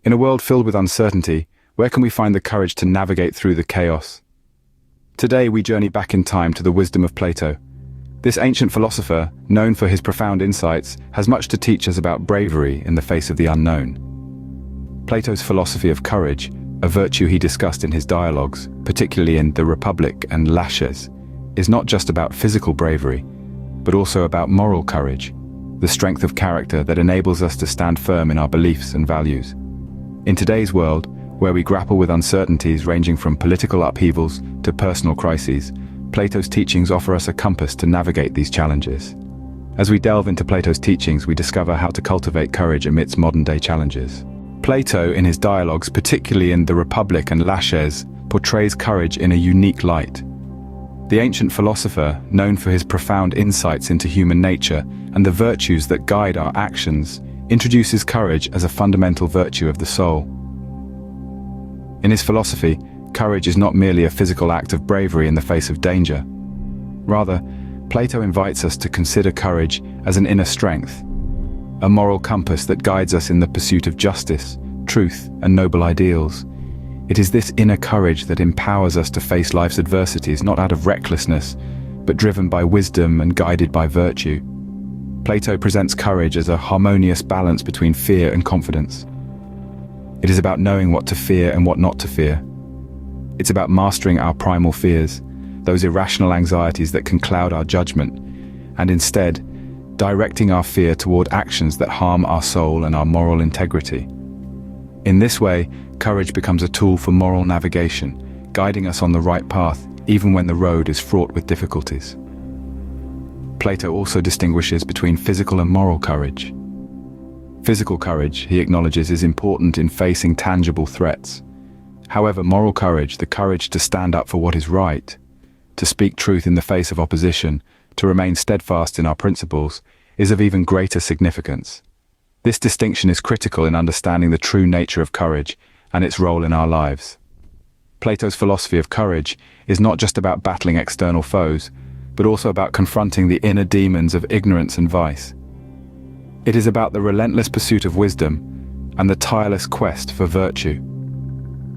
In a world filled with uncertainty, where can we find the courage to navigate through the chaos? Today we journey back in time to the wisdom of Plato. This ancient philosopher, known for his profound insights, has much to teach us about bravery in the face of the unknown. Plato's philosophy of courage, a virtue he discussed in his dialogues, particularly in the Republic and Laches, is not just about physical bravery, but also about moral courage, the strength of character that enables us to stand firm in our beliefs and values. In today's world, where we grapple with uncertainties ranging from political upheavals to personal crises, Plato's teachings offer us a compass to navigate these challenges. As we delve into Plato's teachings, we discover how to cultivate courage amidst modern-day challenges. Plato, in his dialogues, particularly in the Republic and Laches, portrays courage in a unique light. The ancient philosopher, known for his profound insights into human nature and the virtues that guide our actions, introduces courage as a fundamental virtue of the soul. In his philosophy, courage is not merely a physical act of bravery in the face of danger. Rather, Plato invites us to consider courage as an inner strength, a moral compass that guides us in the pursuit of justice, truth, and noble ideals. It is this inner courage that empowers us to face life's adversities, not out of recklessness, but driven by wisdom and guided by virtue. Plato presents courage as a harmonious balance between fear and confidence. It is about knowing what to fear and what not to fear. It's about mastering our primal fears, those irrational anxieties that can cloud our judgment, and instead, directing our fear toward actions that harm our soul and our moral integrity. In this way, courage becomes a tool for moral navigation, guiding us on the right path, even when the road is fraught with difficulties. Plato also distinguishes between physical and moral courage. Physical courage, he acknowledges, is important in facing tangible threats. However, moral courage, the courage to stand up for what is right, to speak truth in the face of opposition, to remain steadfast in our principles, is of even greater significance. This distinction is critical in understanding the true nature of courage and its role in our lives. Plato's philosophy of courage is not just about battling external foes, but also about confronting the inner demons of ignorance and vice. It is about the relentless pursuit of wisdom and the tireless quest for virtue.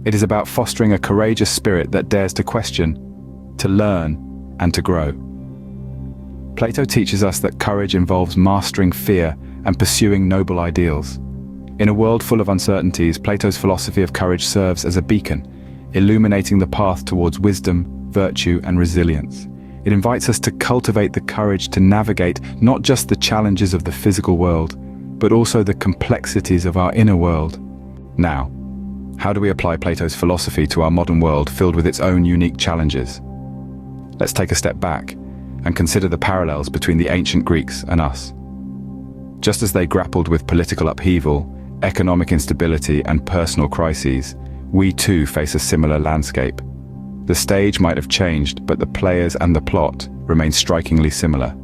It is about fostering a courageous spirit that dares to question, to learn, and to grow. Plato teaches us that courage involves mastering fear and pursuing noble ideals. In a world full of uncertainties, Plato's philosophy of courage serves as a beacon, illuminating the path towards wisdom, virtue, and resilience. It invites us to cultivate the courage to navigate not just the challenges of the physical world, but also the complexities of our inner world. Now, how do we apply Plato's philosophy to our modern world filled with its own unique challenges? Let's take a step back and consider the parallels between the ancient Greeks and us. Just as they grappled with political upheaval, economic instability, and personal crises, we too face a similar landscape. The stage might have changed, but the players and the plot remain strikingly similar.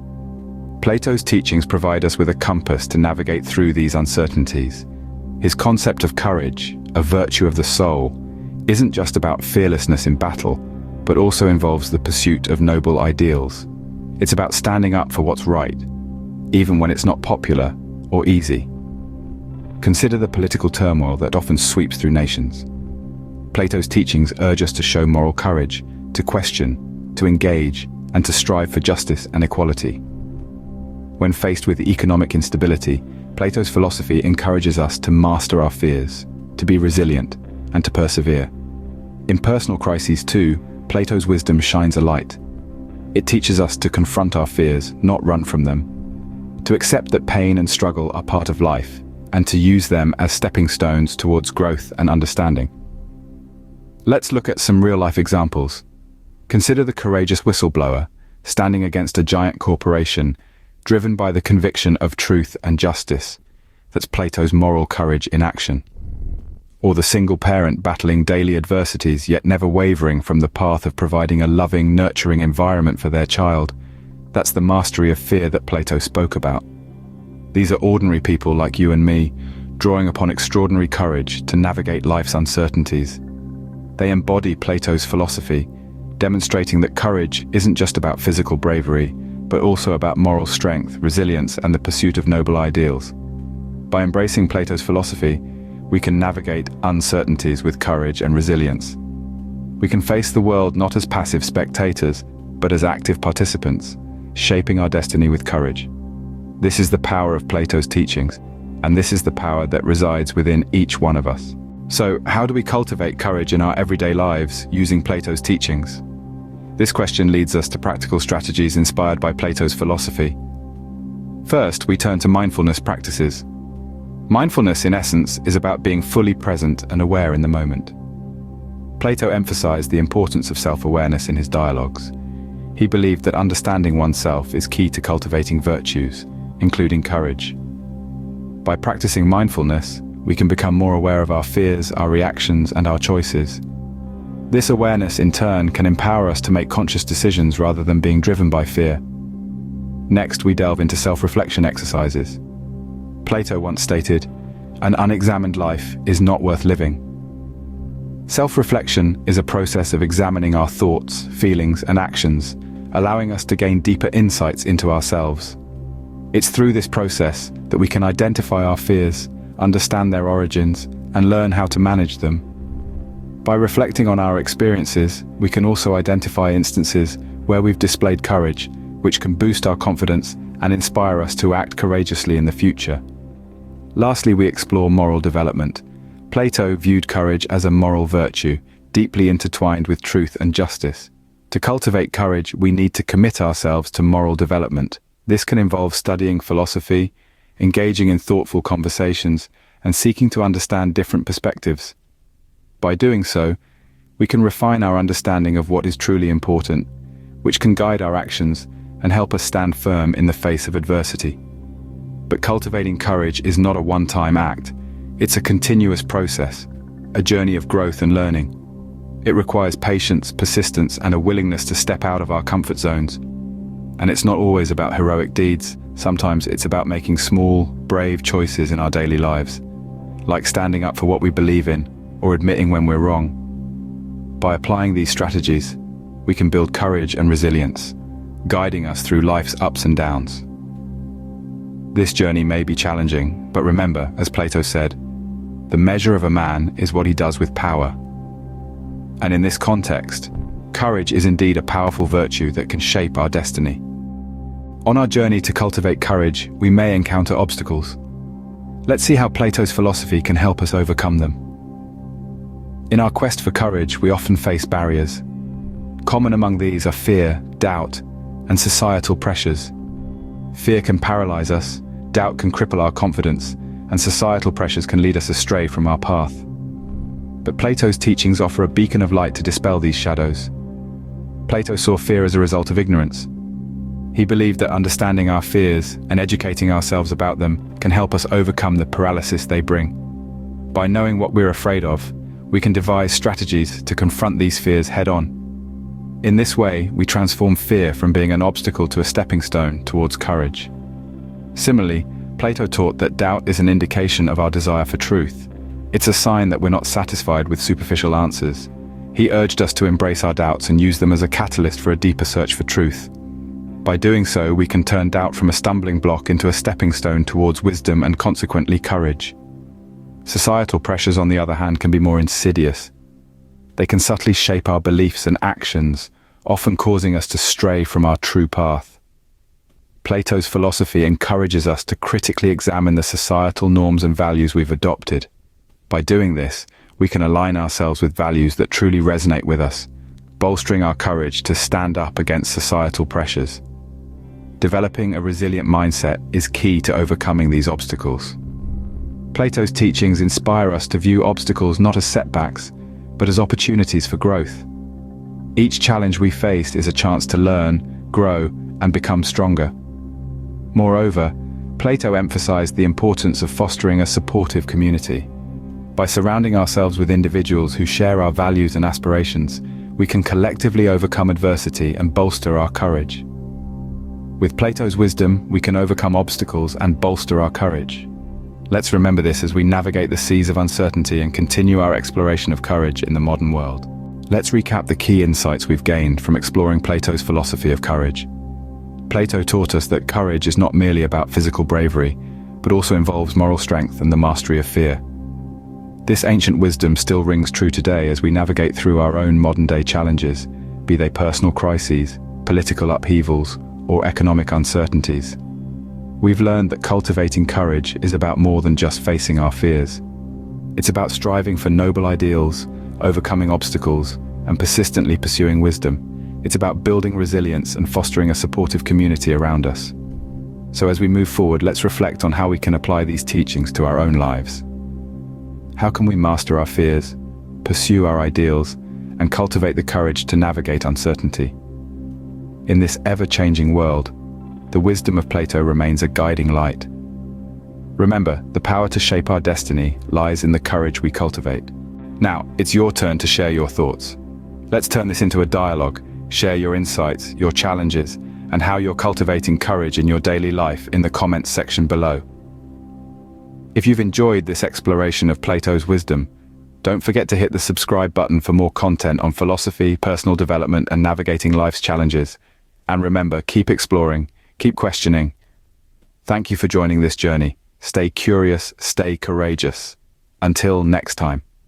Plato's teachings provide us with a compass to navigate through these uncertainties. His concept of courage, a virtue of the soul, isn't just about fearlessness in battle, but also involves the pursuit of noble ideals. It's about standing up for what's right, even when it's not popular or easy. Consider the political turmoil that often sweeps through nations. Plato's teachings urge us to show moral courage, to question, to engage, and to strive for justice and equality. When faced with economic instability, Plato's philosophy encourages us to master our fears, to be resilient, and to persevere. In personal crises too, Plato's wisdom shines a light. It teaches us to confront our fears, not run from them, to accept that pain and struggle are part of life, and to use them as stepping stones towards growth and understanding. Let's look at some real-life examples. Consider the courageous whistleblower, standing against a giant corporation, driven by the conviction of truth and justice. That's Plato's moral courage in action. Or the single parent battling daily adversities, yet never wavering from the path of providing a loving, nurturing environment for their child. That's the mastery of fear that Plato spoke about. These are ordinary people like you and me, drawing upon extraordinary courage to navigate life's uncertainties. They embody Plato's philosophy, demonstrating that courage isn't just about physical bravery, but also about moral strength, resilience, and the pursuit of noble ideals. By embracing Plato's philosophy, we can navigate uncertainties with courage and resilience. We can face the world not as passive spectators, but as active participants, shaping our destiny with courage. This is the power of Plato's teachings, and this is the power that resides within each one of us. So, how do we cultivate courage in our everyday lives using Plato's teachings? This question leads us to practical strategies inspired by Plato's philosophy. First, we turn to mindfulness practices. Mindfulness, in essence, is about being fully present and aware in the moment. Plato emphasized the importance of self-awareness in his dialogues. He believed that understanding oneself is key to cultivating virtues, including courage. By practicing mindfulness, we can become more aware of our fears, our reactions, and our choices. This awareness, in turn, can empower us to make conscious decisions rather than being driven by fear. Next, we delve into self-reflection exercises. Plato once stated, "An unexamined life is not worth living." Self-reflection is a process of examining our thoughts, feelings, and actions, allowing us to gain deeper insights into ourselves. It's through this process that we can identify our fears, understand their origins, and learn how to manage them. By reflecting on our experiences, we can also identify instances where we've displayed courage, which can boost our confidence and inspire us to act courageously in the future. Lastly, we explore moral development. Plato viewed courage as a moral virtue, deeply intertwined with truth and justice. To cultivate courage, we need to commit ourselves to moral development. This can involve studying philosophy, engaging in thoughtful conversations, and seeking to understand different perspectives. By doing so, we can refine our understanding of what is truly important, which can guide our actions and help us stand firm in the face of adversity. But cultivating courage is not a one-time act. It's a continuous process, a journey of growth and learning. It requires patience, persistence, and a willingness to step out of our comfort zones. And it's not always about heroic deeds. Sometimes it's about making small, brave choices in our daily lives, like standing up for what we believe in or admitting when we're wrong. By applying these strategies, we can build courage and resilience, guiding us through life's ups and downs. This journey may be challenging, but remember, as Plato said, the measure of a man is what he does with power. And in this context, courage is indeed a powerful virtue that can shape our destiny. On our journey to cultivate courage, we may encounter obstacles. Let's see how Plato's philosophy can help us overcome them. In our quest for courage, we often face barriers. Common among these are fear, doubt, and societal pressures. Fear can paralyze us, doubt can cripple our confidence, and societal pressures can lead us astray from our path. But Plato's teachings offer a beacon of light to dispel these shadows. Plato saw fear as a result of ignorance. He believed that understanding our fears and educating ourselves about them can help us overcome the paralysis they bring. By knowing what we're afraid of, we can devise strategies to confront these fears head-on. In this way, we transform fear from being an obstacle to a stepping stone towards courage. Similarly, Plato taught that doubt is an indication of our desire for truth. It's a sign that we're not satisfied with superficial answers. He urged us to embrace our doubts and use them as a catalyst for a deeper search for truth. By doing so, we can turn doubt from a stumbling block into a stepping stone towards wisdom and consequently courage. Societal pressures, on the other hand, can be more insidious. They can subtly shape our beliefs and actions, often causing us to stray from our true path. Plato's philosophy encourages us to critically examine the societal norms and values we've adopted. By doing this, we can align ourselves with values that truly resonate with us, bolstering our courage to stand up against societal pressures. Developing a resilient mindset is key to overcoming these obstacles. Plato's teachings inspire us to view obstacles not as setbacks, but as opportunities for growth. Each challenge we face is a chance to learn, grow, and become stronger. Moreover, Plato emphasized the importance of fostering a supportive community. By surrounding ourselves with individuals who share our values and aspirations, we can collectively overcome adversity and bolster our courage. With Plato's wisdom, we can overcome obstacles and bolster our courage. Let's remember this as we navigate the seas of uncertainty and continue our exploration of courage in the modern world. Let's recap the key insights we've gained from exploring Plato's philosophy of courage. Plato taught us that courage is not merely about physical bravery, but also involves moral strength and the mastery of fear. This ancient wisdom still rings true today as we navigate through our own modern-day challenges, be they personal crises, political upheavals, or economic uncertainties. We've learned that cultivating courage is about more than just facing our fears. It's about striving for noble ideals, overcoming obstacles, and persistently pursuing wisdom. It's about building resilience and fostering a supportive community around us. So as we move forward, let's reflect on how we can apply these teachings to our own lives. How can we master our fears, pursue our ideals, and cultivate the courage to navigate uncertainty? In this ever-changing world, the wisdom of Plato remains a guiding light. Remember, the power to shape our destiny lies in the courage we cultivate. Now, it's your turn to share your thoughts. Let's turn this into a dialogue. Share your insights, your challenges, and how you're cultivating courage in your daily life in the comments section below. If you've enjoyed this exploration of Plato's wisdom, don't forget to hit the subscribe button for more content on philosophy, personal development, and navigating life's challenges. And remember, keep exploring, keep questioning. Thank you for joining this journey. Stay curious, stay courageous. Until next time.